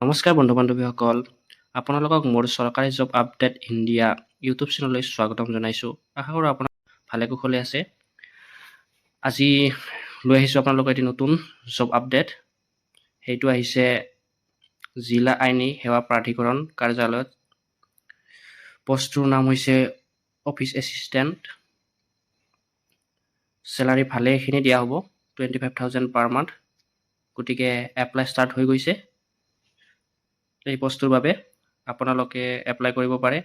নমস্কাৰ বন্ধু বান্ধৱীসকল, আপোনালোকক মোৰ চৰকাৰী জব আপডেট ইণ্ডিয়া ইউটিউব চেনেললৈ স্বাগতম জনাইছোঁ। আশা কৰোঁ আপোনাক ভালে কুশলে আছে। আজি লৈ আহিছোঁ আপোনালোকৰ এটি নতুন জব আপডেট। সেইটো আহিছে জিলা আইনী সেৱা প্ৰাধিকৰণ কাৰ্যালয়ত। পষ্টটোৰ নাম হৈছে অফিচ এছিষ্টেণ্ট। চেলাৰী ভালেখিনি দিয়া হ'ব, 25,000 পাৰ মান্থ। গতিকে এপ্লাই ষ্টাৰ্ট হৈ গৈছে। এই পষ্টটোৰ বাবে আপোনালোকে এপ্লাই কৰিব পাৰে।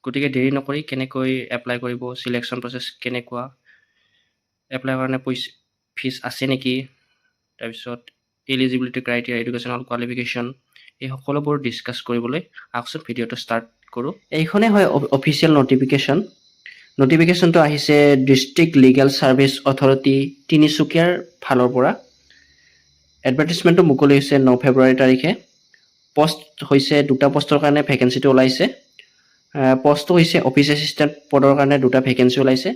গতিকে দেৰি নকৰি কেনেকৈ এপ্লাই কৰিব, চিলেকশ্যন প্ৰচেছ কেনেকুৱা, এপ্লাই কাৰণে ফিজ আছে নেকি, তাৰপিছত এলিজিবিলিটি ক্ৰাইটেৰিয়া, এডুকেশ্যনেল কোৱালিফিকেশ্যন, এই সকলোবোৰ ডিছকাছ কৰিবলৈ আহকচোন ভিডিঅ'টো ষ্টাৰ্ট কৰোঁ। এইখনেই হয় অফিচিয়েল নটিফিকেশ্যন। নটিফিকেশ্যনটো আহিছে ডিষ্ট্ৰিক্ট লিগেল ছাৰ্ভিচ অথৰিটি তিনিচুকীয়াৰ ফালৰ পৰা। এডভাৰটাইজমেণ্টটো মুকলি হৈছে 9 ফেব্ৰুৱাৰী তাৰিখে। পোষ্ট হৈছে দুটা পোষ্টৰ কাৰণে ভেকেঞ্চিটো ওলাইছে। পোষ্টটো হৈছে অফিচ এছিষ্টেণ্ট পদৰ কাৰণে দুটা ভেকেঞ্চি ওলাইছে।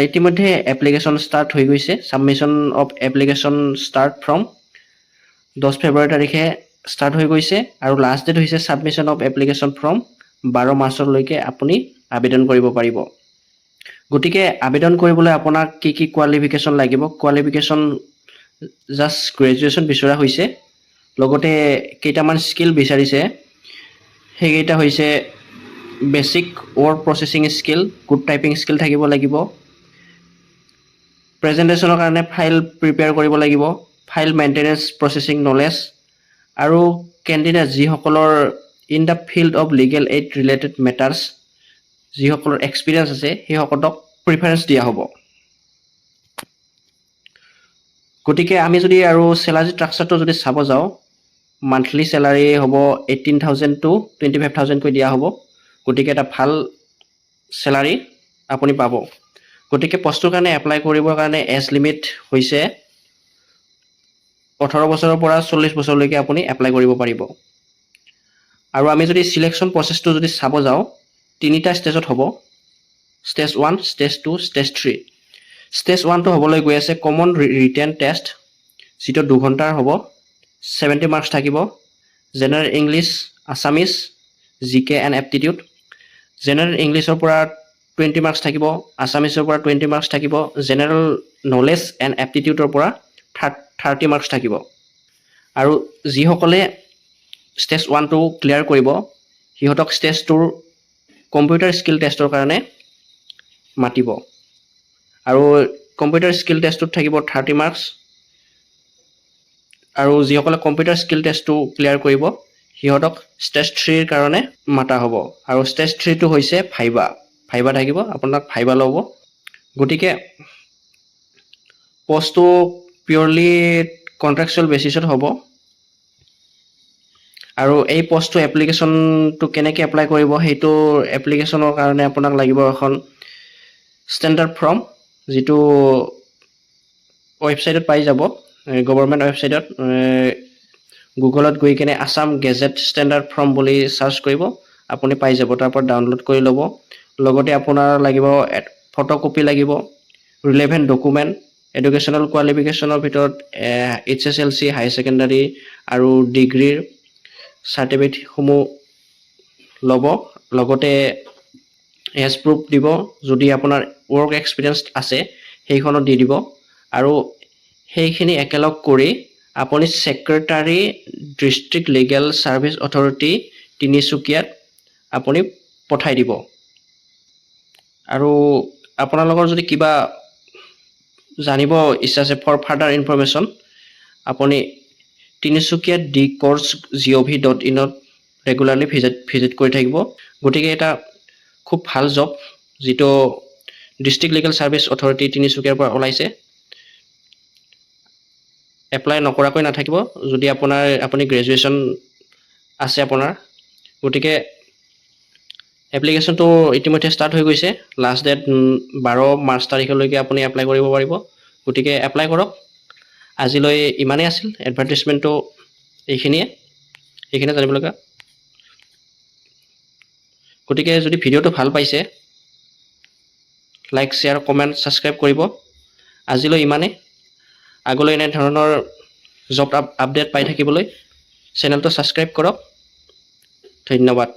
ইতিমধ্যে এপ্লিকেশ্যন ষ্টাৰ্ট হৈ গৈছে। Submission of application start from 10 ফেব্ৰুৱাৰী তাৰিখে ষ্টাৰ্ট হৈ গৈছে আৰু লাষ্ট ডেট হৈছে ছাবমিশ্যন অফ এপ্লিকেশ্যন ফ্ৰম 12 মাৰ্চলৈকে আপুনি আবেদন কৰিব পাৰিব। গতিকে আবেদন কৰিবলৈ আপোনাক কি কোৱালিফিকেশ্যন লাগিব? কোৱালিফিকেশ্যন জাষ্ট গ্ৰেজুৱেশ্যন বিচৰা হৈছে। লগতে কেইটামান স্কিল বিচাৰিছে। সেইকেইটা হৈছে basic word processing skill, good typing skill থাকিব লাগিব। প্ৰেজেণ্টেশ্যনৰ কাৰণে ফাইল প্ৰিপেয়াৰ কৰিব লাগিব, ফাইল মেইনটেনেঞ্চ প্ৰচেছিং নলেজ, আৰু কেণ্ডিডেট যিসকলৰ in the field of legal aid related matters, যিসকলৰ এক্সপিৰিয়েঞ্চ আছে সেইসকলক প্ৰিফাৰেঞ্চ দিয়া হ'ব। গতিকে আমি যদি আৰু চেলাৰী ষ্ট্ৰাকচাৰটো যদি চাব যাওঁ, মান্থলি চেলাৰী হ'ব 18,000 to 25,000কৈ দিয়া হ'ব। গতিকে এটা ভাল চেলাৰী আপুনি পাব। গতিকে পষ্টটোৰ কাৰণে এপ্লাই কৰিবৰ কাৰণে এজ লিমিট হৈছে 18 বছৰৰ পৰা 40 বছৰলৈকে আপুনি এপ্লাই কৰিব পাৰিব। আৰু আমি যদি চিলেকশ্যন প্ৰচেছটো যদি চাব যাওঁ, তিনিটা ষ্টেজত হ'ব। Stage 1, stage 2, stage 3। ষ্টেজ 1টো হ'বলৈ গৈ আছে কমন ৰিটেন টেষ্ট, যিটো 2 ঘণ্টাৰ হ'ব, 70 মাৰ্কছ থাকিব। General English, Assamese, GK and aptitude. General ইংলিছৰ পৰা 20 মাৰ্কছ থাকিব, আছামিজৰ পৰা 20 মাৰ্কছ থাকিব, জেনেৰেল নলেজ এণ্ড এপ্টিটিউডৰ পৰা 30 মাৰ্কছ থাকিব। আৰু যিসকলে ষ্টেজ 1টো ক্লিয়াৰ কৰিব, সিহঁতক ষ্টেজ 2ৰ কম্পিউটাৰ স্কিল টেষ্টৰ কাৰণে মাতিব। আৰু কম্পিউটাৰ স্কিল টেষ্টটোত থাকিব 30 মাৰ্কছ। আৰু যিসকলে কম্পিউটাৰ স্কিল টেষ্টটো ক্লিয়াৰ কৰিব, সিহঁতক ষ্টেজ 3ৰ কাৰণে মাতা হ'ব। আৰু ষ্টেজ 3টো হৈছে ভাইবা থাকিব, আপোনাক ভাইবা ল'ব। গতিকে পষ্টটো পিয়ৰলি কণ্ট্ৰেকচুৱেল বেচিছত হ'ব। আৰু এই পষ্টটো এপ্লিকেশ্যনটো কেনেকৈ এপ্লাই কৰিব, সেইটো এপ্লিকেশ্যনৰ কাৰণে আপোনাক লাগিব এখন ষ্টেণ্ডাৰ্ড ফৰ্ম, যিটো ৱেবছাইটত পাই যাব, গভৰ্ণমেণ্ট ৱেবছাইটত। গুগলত গৈ কিনে আছাম গেজেট ষ্টেণ্ডাৰ্ড ফৰ্ম বুলি চাৰ্চ কৰিব, আপুনি পাই যাব। তাৰ পৰা ডাউনলোড কৰি ল'ব। লগতে আপোনাৰ লাগিব ফটোকপি লাগিব, ৰিলেভেণ্ট ডকুমেণ্ট, এডুকেশ্যনেল কোৱালিফিকেশ্যনৰ ভিতৰত HSLC, হায়াৰ ছেকেণ্ডাৰী আৰু ডিগ্ৰীৰ চাৰ্টিফিকেটসমূহ ল'ব। লগতে এজ প্ৰুফ দিব, যদি আপোনাৰ ৱৰ্ক এক্সপিৰিয়েঞ্চ আছে সেইখনত দি দিব। আৰু সেইখিনি একেলগ কৰি আপুনি secretary district legal service authority তিনিচুকীয়াত আপুনি পঠাই দিব। আৰু আপোনালোকৰ যদি কিবা জানিব ইচ্ছা আছে ফৰ ফাৰ্ডাৰ ইনফৰমেশ্যন, আপুনি তিনিচুকীয়া DCourse.gov.in ৰেগুলাৰলি ভিজিট কৰি থাকিব। গতিকে এটা খুব ভাল জব, যিটো ডিষ্ট্ৰিক্ট লিগেল ছাৰ্ভিচ অথৰিটি তিনিচুকীয়াৰ পৰা ওলাইছে। এপ্লাই নকৰাকৈ নাথাকিব যদি আপুনি গ্ৰেজুৱেশ্যন আছে আপোনাৰ। গতিকে এপ্লিকেশ্যনটো ইতিমধ্যে ষ্টাৰ্ট হৈ গৈছে। লাষ্ট ডেট 12 মাৰ্চ তাৰিখলৈকে আপুনি এপ্লাই কৰিব পাৰিব। গতিকে এপ্লাই কৰক। আজিলৈ ইমানেই আছিল। এডভাৰটাইজমেণ্টটো এইখিনিয়ে জানিব লগা। গতিকে যদি ভিডিঅ'টো ভাল পাইছে, লাইক, শ্বেয়াৰ, কমেণ্ট, ছাবস্ক্ৰাইব কৰিব। আজিলৈ ইমানেই। আগলৈ এনে ধৰণৰ জব আপডেট পাই থাকিবলৈ চেনেলটো ছাবস্ক্ৰাইব কৰক। ধন্যবাদ।